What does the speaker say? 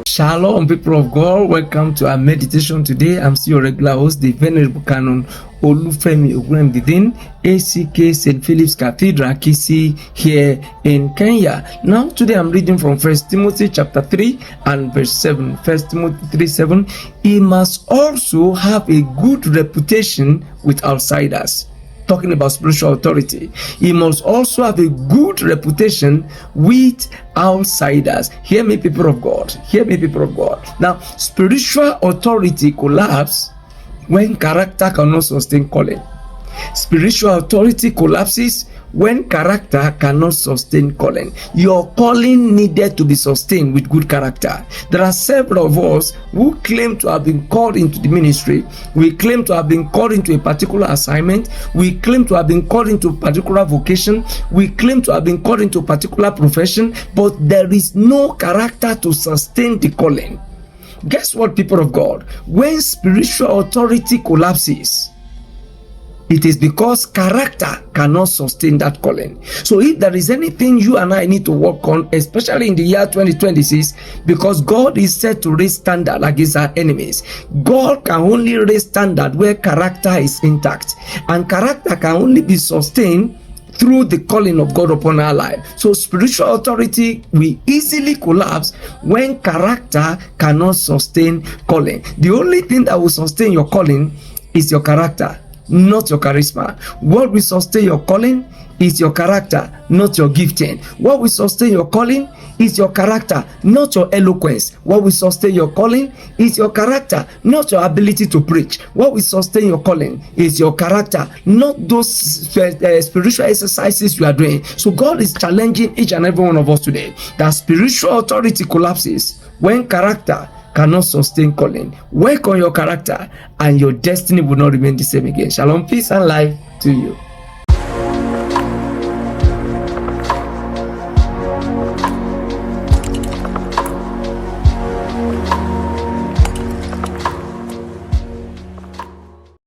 Shalom, people of God. Welcome to our meditation today. I'm still your regular host, the Venerable Canon Olusegun Ogunremi, ACK St. Philip's Cathedral, Kisii, here in Kenya. Now, today I'm reading from 1 Timothy chapter 3 and verse 7. 1 Timothy 3:7. He must also have a good reputation with outsiders. Talking about spiritual authority, he must also have a good reputation with outsiders. Hear me, people of God. Hear me, people of God. Now, spiritual authority collapses when character cannot sustain calling. Spiritual authority collapses when character cannot sustain calling. Your calling needed to be sustained with good character. There are several of us who claim to have been called into the ministry. We claim to have been called into a particular assignment. We claim to have been called into a particular vocation. We claim to have been called into a particular profession, but there is no character to sustain the calling. Guess what, people of God? When spiritual authority collapses, it is because character cannot sustain that calling. So if there is anything you and I need to work on, especially in the year 2026, because God is set to raise standard against our enemies. God can only raise standard where character is intact. And character can only be sustained through the calling of God upon our life. So spiritual authority will easily collapse when character cannot sustain calling. The only thing that will sustain your calling is your character, not your charisma. What will sustain your calling is your character, not your gifting. What will sustain your calling is your character, not your eloquence. What will sustain your calling is your character, not your ability to preach. What will sustain your calling is your character, not those spiritual exercises you are doing. So God is challenging each and every one of us today that spiritual authority collapses when character cannot sustain calling. Work on your character and your destiny will not remain the same again. Shalom, peace and life to you.